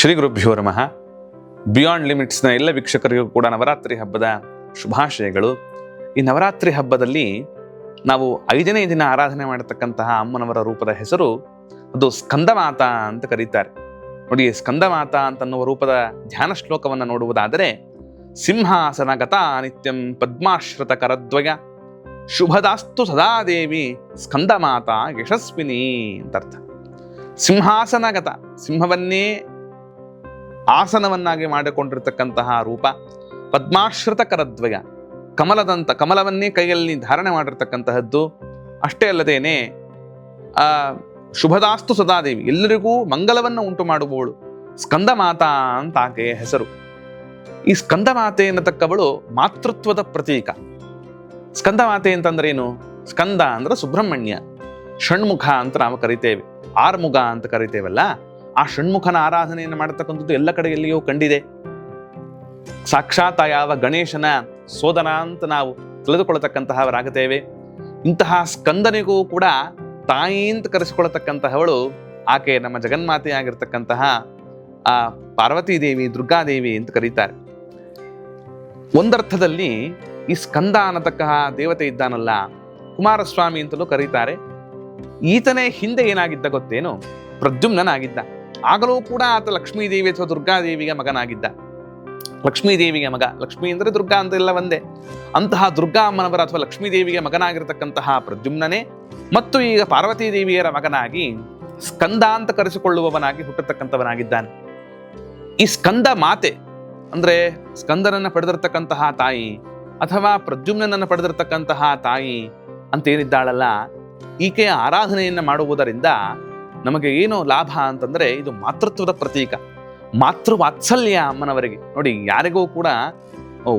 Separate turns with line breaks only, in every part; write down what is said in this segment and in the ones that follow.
ಶ್ರೀ ಗುರುಭ್ಯೋ ನಮಃ. ಬಿಯಾಂಡ್ ಲಿಮಿಟ್ಸ್ನ ಎಲ್ಲ ವೀಕ್ಷಕರಿಗೂ ಕೂಡ ನವರಾತ್ರಿ ಹಬ್ಬದ ಶುಭಾಶಯಗಳು. ಈ ನವರಾತ್ರಿ ಹಬ್ಬದಲ್ಲಿ ನಾವು 5ನೇ ದಿನ ಆರಾಧನೆ ಮಾಡತಕ್ಕಂತಹ ಅಮ್ಮನವರ ರೂಪದ ಹೆಸರು ಅದು ಸ್ಕಂದಮಾತಾ ಅಂತ ಕರೀತಾರೆ. ನೋಡಿ, ಸ್ಕಂದಮಾತಾ ಅಂತನ್ನುವ ರೂಪದ ಧ್ಯಾನ ಶ್ಲೋಕವನ್ನು ನೋಡುವುದಾದರೆ, ಸಿಂಹಾಸನಗತ ನಿತ್ಯಂ ಪದ್ಮಾಶ್ರಿತ ಕರದ್ವಯ ಶುಭದಾಸ್ತು ಸದಾದೇವಿ ಸ್ಕಂದಮಾತಾ ಯಶಸ್ವಿನಿ ಅಂತರ್ಥ. ಸಿಂಹಾಸನಗತ, ಸಿಂಹವನ್ನೇ ಆಸನವನ್ನಾಗಿ ಮಾಡಿಕೊಂಡಿರ್ತಕ್ಕಂತಹ ರೂಪ. ಪದ್ಮಾಶ್ರಿತ ಕರದ್ವಯ, ಕಮಲವನ್ನೇ ಕೈಯಲ್ಲಿ ಧಾರಣೆ ಮಾಡಿರ್ತಕ್ಕಂತಹದ್ದು. ಅಷ್ಟೇ ಅಲ್ಲದೇನೆ ಶುಭದಾಸ್ತು ಸದಾದೇವಿ, ಎಲ್ಲರಿಗೂ ಮಂಗಲವನ್ನು ಉಂಟು ಮಾಡುವವಳು ಸ್ಕಂದಮಾತಾ ಅಂತ ಆಕೆಯ ಹೆಸರು. ಈ ಸ್ಕಂದಮಾತೆ ಎನ್ನತಕ್ಕವಳು ಮಾತೃತ್ವದ ಪ್ರತೀಕ. ಸ್ಕಂದಮಾತೆ ಅಂತಂದ್ರೆ ಏನು? ಸ್ಕಂದ ಅಂದ್ರೆ ಸುಬ್ರಹ್ಮಣ್ಯ, ಷಣ್ಮುಖ ಅಂತ ನಾವು ಕರಿತೇವೆ, ಆರ್ಮುಗ ಅಂತ ಕರಿತೇವಲ್ಲ, ಆ ಷಣ್ಮುಖನ ಆರಾಧನೆಯನ್ನು ಮಾಡತಕ್ಕಂಥದ್ದು ಎಲ್ಲ ಕಡೆ ಎಲ್ಲಿಯೋ ಕಂಡಿದೆ. ಸಾಕ್ಷಾತ್ ಯಾವ ಗಣೇಶನ ಸೋದರ ಅಂತ ನಾವು ತಿಳಿದುಕೊಳ್ಳತಕ್ಕಂತಹವರಾಗುತ್ತೇವೆ. ಇಂತಹ ಸ್ಕಂದನಿಗೂ ಕೂಡ ತಾಯಿ ಅಂತ ಕರೆಸಿಕೊಳ್ಳತಕ್ಕಂತಹವಳು ಆಕೆ ನಮ್ಮ ಜಗನ್ಮಾತೆಯಾಗಿರ್ತಕ್ಕಂತಹ ಆ ಪಾರ್ವತೀ ದೇವಿ, ದುರ್ಗಾದೇವಿ ಅಂತ ಕರೀತಾರೆ. ಒಂದರ್ಥದಲ್ಲಿ ಈ ಸ್ಕಂದ ಅನ್ನತಕ್ಕಂತಹ ದೇವತೆ ಇದ್ದಾನಲ್ಲ, ಕುಮಾರಸ್ವಾಮಿ ಅಂತಲೂ ಕರೀತಾರೆ. ಈತನೇ ಹಿಂದೆ ಏನಾಗಿದ್ದ ಗೊತ್ತೇನು? ಪ್ರದ್ಯುಮ್ನಾಗಿದ್ದ. ಆಗಲೂ ಕೂಡ ಆತ ಲಕ್ಷ್ಮೀದೇವಿ ಅಥವಾ ದುರ್ಗಾದೇವಿಗೆ ಮಗನಾಗಿದ್ದ. ಲಕ್ಷ್ಮೀದೇವಿಗೆ ಮಗ, ಲಕ್ಷ್ಮೀ ಅಂದರೆ ದುರ್ಗಾ ಅಂತ ಎಲ್ಲ ಒಂದೇ. ಅಂತಹ ದುರ್ಗಾ ಅಮ್ಮನವರ ಅಥವಾ ಲಕ್ಷ್ಮೀದೇವಿಗೆ ಮಗನಾಗಿರತಕ್ಕಂತಹ ಪ್ರದ್ಯುಮ್ನೇ ಮತ್ತು ಈಗ ಪಾರ್ವತೀ ದೇವಿಯರ ಮಗನಾಗಿ ಸ್ಕಂದ ಅಂತ ಕರೆಸಿಕೊಳ್ಳುವವನಾಗಿ ಹುಟ್ಟತಕ್ಕಂಥವನಾಗಿದ್ದಾನೆ. ಈ ಸ್ಕಂದ ಮಾತೆ ಅಂದ್ರೆ ಸ್ಕಂದನನ್ನ ಪಡೆದಿರ್ತಕ್ಕಂತಹ ತಾಯಿ ಅಥವಾ ಪ್ರದ್ಯುಮ್ನನ್ನು ಪಡೆದಿರ್ತಕ್ಕಂತಹ ತಾಯಿ ಅಂತೇನಿದ್ದಾಳಲ್ಲ, ಈಕೆಯ ಆರಾಧನೆಯನ್ನ ಮಾಡುವುದರಿಂದ ನಮಗೆ ಏನು ಲಾಭ ಅಂತಂದ್ರೆ, ಇದು ಮಾತೃತ್ವದ ಪ್ರತೀಕ, ಮಾತೃ ವಾತ್ಸಲ್ಯ ಅಮ್ಮನವರಿಗೆ. ನೋಡಿ, ಯಾರಿಗೂ ಕೂಡ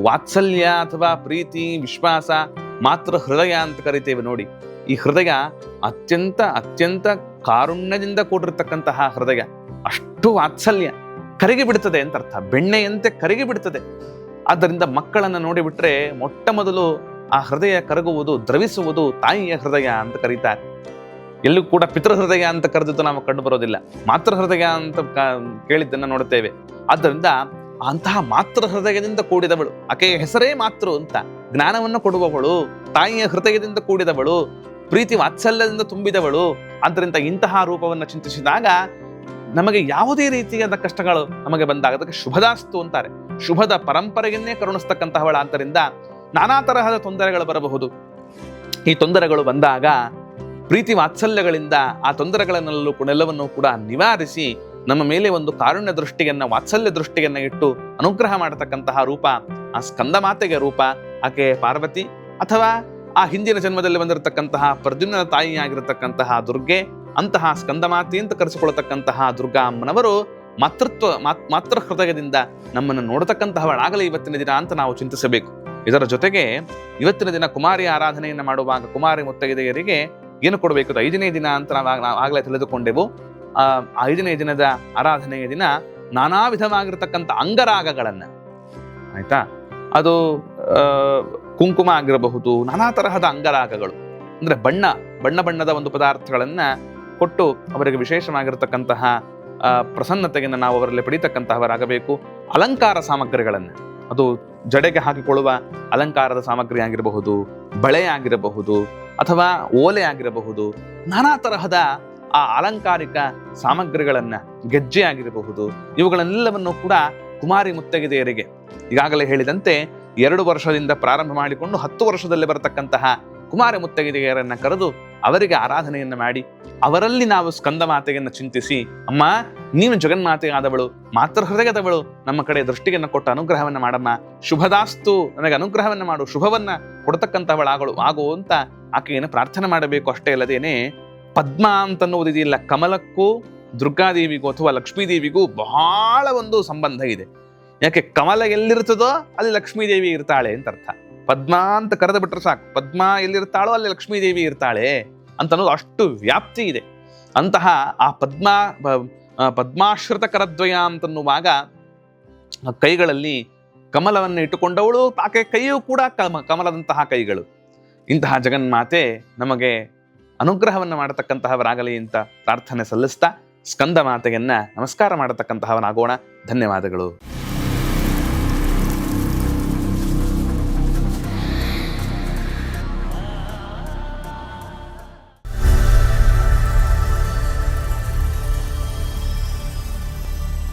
ವಾತ್ಸಲ್ಯ ಅಥವಾ ಪ್ರೀತಿ, ವಿಶ್ವಾಸ, ಮಾತೃ ಹೃದಯ ಅಂತ ಕರಿತೇವೆ. ನೋಡಿ, ಈ ಹೃದಯ ಅತ್ಯಂತ ಅತ್ಯಂತ ಕಾರುಣ್ಯದಿಂದ ಕೂಡಿರ್ತಕ್ಕಂತಹ ಹೃದಯ. ಅಷ್ಟು ವಾತ್ಸಲ್ಯ, ಕರಗಿ ಬಿಡ್ತದೆ ಅಂತ ಅರ್ಥ, ಬೆಣ್ಣೆಯಂತೆ ಕರಗಿ ಬಿಡ್ತದೆ. ಆದ್ದರಿಂದ ಮಕ್ಕಳನ್ನು ನೋಡಿಬಿಟ್ರೆ ಮೊಟ್ಟ ಮೊದಲು ಆ ಹೃದಯ ಕರಗುವುದು, ದ್ರವಿಸುವುದು ತಾಯಿಯ ಹೃದಯ ಅಂತ ಕರೀತಾರೆ. ಎಲ್ಲೂ ಕೂಡ ಪಿತೃಹೃದಯ ಅಂತ ಕರೆದಿದ್ದು ನಾವು ಕಂಡು ಬರೋದಿಲ್ಲ, ಮಾತೃ ಹೃದಯ ಅಂತ ಕೇಳಿದ್ದನ್ನು ನೋಡುತ್ತೇವೆ. ಆದ್ದರಿಂದ ಅಂತಹ ಮಾತೃ ಹೃದಯದಿಂದ ಕೂಡಿದವಳು, ಆಕೆಯ ಹೆಸರೇ ಮಾತೃ ಅಂತ, ಜ್ಞಾನವನ್ನು ಕೊಡುವವಳು, ತಾಯಿಯ ಹೃದಯದಿಂದ ಕೂಡಿದವಳು, ಪ್ರೀತಿ ವಾತ್ಸಲ್ಯದಿಂದ ತುಂಬಿದವಳು. ಆದ್ದರಿಂದ ಇಂತಹ ರೂಪವನ್ನು ಚಿಂತಿಸಿದಾಗ ನಮಗೆ ಯಾವುದೇ ರೀತಿಯಾದ ಕಷ್ಟಗಳು ನಮಗೆ ಬಂದಾಗ ಅದಕ್ಕೆ ಶುಭದಾಸ್ತು ಅಂತಾರೆ. ಶುಭದ ಪರಂಪರೆಯನ್ನೇ ಕರುಣಿಸ್ತಕ್ಕಂತಹವಳ. ಆದ್ದರಿಂದ ನಾನಾ ತರಹದ ತೊಂದರೆಗಳು ಬರಬಹುದು. ಈ ತೊಂದರೆಗಳು ಬಂದಾಗ ಪ್ರೀತಿ ವಾತ್ಸಲ್ಯಗಳಿಂದ ಆ ತೊಂದರೆಗಳನ್ನೆಲ್ಲವನ್ನು ಕೂಡ ನಿವಾರಿಸಿ ನಮ್ಮ ಮೇಲೆ ಒಂದು ಕಾರುಣ್ಯ ದೃಷ್ಟಿಯನ್ನ, ವಾತ್ಸಲ್ಯ ದೃಷ್ಟಿಯನ್ನ ಇಟ್ಟು ಅನುಗ್ರಹ ಮಾಡತಕ್ಕಂತಹ ರೂಪ ಆ ಸ್ಕಂದ ಮಾತೆಗೆ ರೂಪ. ಆಕೆ ಪಾರ್ವತಿ ಅಥವಾ ಆ ಹಿಂದಿನ ಜನ್ಮದಲ್ಲಿ ಬಂದಿರತಕ್ಕಂತಹ ಪ್ರದ್ಯುಮ್ನ ತಾಯಿಯಾಗಿರತಕ್ಕಂತಹ ದುರ್ಗೆ. ಅಂತಹ ಸ್ಕಂದಮಾತೆ ಅಂತ ಕರೆಸಿಕೊಳ್ಳತಕ್ಕಂತಹ ದುರ್ಗಾ ಅಮ್ಮನವರು ಮಾತೃ ಹೃದಯದಿಂದ ನಮ್ಮನ್ನು ನೋಡತಕ್ಕಂತಹವಳಾಗಲಿ ಇವತ್ತಿನ ದಿನ ಅಂತ ನಾವು ಚಿಂತಿಸಬೇಕು. ಇದರ ಜೊತೆಗೆ ಇವತ್ತಿನ ದಿನ ಕುಮಾರಿ ಆರಾಧನೆಯನ್ನು ಮಾಡುವಾಗ ಕುಮಾರಿ ಮುತ್ತೈದೆಯರಿಗೆ ಏನು ಕೊಡಬೇಕು? 5ನೇ ದಿನ ಅಂತ ನಾವು ಆಗಲೇ ತಿಳಿದುಕೊಂಡೆವು. 5ನೇ ದಿನದ ಆರಾಧನೆಯ ದಿನ ನಾನಾ ವಿಧವಾಗಿರ್ತಕ್ಕಂಥ ಅಂಗರಾಗಗಳನ್ನ, ಆಯ್ತಾ, ಅದು ಕುಂಕುಮ ಆಗಿರಬಹುದು, ನಾನಾ ತರಹದ ಅಂಗರಾಗಗಳು ಅಂದ್ರೆ ಬಣ್ಣದ ಒಂದು ಪದಾರ್ಥಗಳನ್ನ ಕೊಟ್ಟು ಅವರಿಗೆ ವಿಶೇಷವಾಗಿರತಕ್ಕಂತಹ ಪ್ರಸನ್ನತೆಯನ್ನು ನಾವು ಅವರಲ್ಲಿ ಪಡೀತಕ್ಕಂತಹವರಾಗಬೇಕು. ಅಲಂಕಾರ ಸಾಮಗ್ರಿಗಳನ್ನ, ಅದು ಜಡೆಗೆ ಹಾಕಿಕೊಳ್ಳುವ ಅಲಂಕಾರದ ಸಾಮಗ್ರಿ ಆಗಿರಬಹುದು, ಬಳೆ ಆಗಿರಬಹುದು, ಅಥವಾ ಓಲೆ ಆಗಿರಬಹುದು, ನಾನಾ ತರಹದ ಆ ಅಲಂಕಾರಿಕ ಸಾಮಗ್ರಿಗಳನ್ನ, ಗೆಜ್ಜೆ ಆಗಿರಬಹುದು, ಇವುಗಳನ್ನೆಲ್ಲವನ್ನು ಕೂಡ ಕುಮಾರಿ ಮುತ್ತೈದೆಯರಿಗೆ ಈಗಾಗಲೇ ಹೇಳಿದಂತೆ 2 ವರ್ಷದಿಂದ ಪ್ರಾರಂಭ ಮಾಡಿಕೊಂಡು 10 ವರ್ಷದಲ್ಲಿ ಬರತಕ್ಕಂತಹ ಕುಮಾರಿ ಮುತ್ತೈದೆಯರನ್ನ ಕರೆದು ಅವರಿಗೆ ಆರಾಧನೆಯನ್ನ ಮಾಡಿ ಅವರಲ್ಲಿ ನಾವು ಸ್ಕಂದ ಮಾತೆಯನ್ನು ಚಿಂತಿಸಿ, ಅಮ್ಮ ನೀನು ಜಗನ್ಮಾತೆಯಾದವಳು, ಮಾತೃ ಹೃದಯದವಳು, ನಮ್ಮ ಕಡೆ ದೃಷ್ಟಿಯನ್ನು ಕೊಟ್ಟು ಅನುಗ್ರಹವನ್ನ ಮಾಡಮ್ಮ, ಶುಭದಾಸ್ತು, ನನಗೆ ಅನುಗ್ರಹವನ್ನ ಮಾಡು, ಶುಭವನ್ನ ಕೊಡತಕ್ಕಂಥವಳಾಗಳು ಆಗು ಅಂತ ಆಕೆಯನ್ನು ಪ್ರಾರ್ಥನೆ ಮಾಡಬೇಕು. ಅಷ್ಟೇ ಅಲ್ಲದೇನೆ ಪದ್ಮ ಅಂತನ್ನುವುದಿದೆಯಲ್ಲ, ಕಮಲಕ್ಕೂ ದುರ್ಗಾದೇವಿಗೂ ಅಥವಾ ಲಕ್ಷ್ಮೀದೇವಿಗೂ ಬಹಳ ಒಂದು ಸಂಬಂಧ ಇದೆ. ಯಾಕೆ? ಕಮಲ ಎಲ್ಲಿರ್ತದೋ ಅಲ್ಲಿ ಲಕ್ಷ್ಮೀದೇವಿ ಇರ್ತಾಳೆ ಅಂತ ಅರ್ಥ. ಪದ್ಮ ಅಂತ ಕರೆದು ಬಿಟ್ರೆ ಸಾಕು, ಪದ್ಮ ಎಲ್ಲಿರ್ತಾಳೋ ಅಲ್ಲಿ ಲಕ್ಷ್ಮೀದೇವಿ ಇರ್ತಾಳೆ ಅಂತನ್ನೋದು ಅಷ್ಟು ವ್ಯಾಪ್ತಿ ಇದೆ. ಅಂತಹ ಆ ಪದ್ಮಾಶ್ರಿತ ಕರದ್ವಯ ಅಂತನ್ನುವಾಗ ಕೈಗಳಲ್ಲಿ ಕಮಲವನ್ನು ಇಟ್ಟುಕೊಂಡವಳು, ಆಕೆ ಕೈಯೂ ಕೂಡ ಕಮಲದಂತಹ ಕೈಗಳು. ಇಂತಹ ಜಗನ್ಮಾತೆ ನಮಗೆ ಅನುಗ್ರಹವನ್ನು ಮಾಡತಕ್ಕಂತಹವರಾಗಲಿ ಅಂತ ಪ್ರಾರ್ಥನೆ ಸಲ್ಲಿಸ್ತಾ ಸ್ಕಂದ ಮಾತೆಯನ್ನ ನಮಸ್ಕಾರ ಮಾಡತಕ್ಕಂತಹವನಾಗೋಣ. ಧನ್ಯವಾದಗಳು.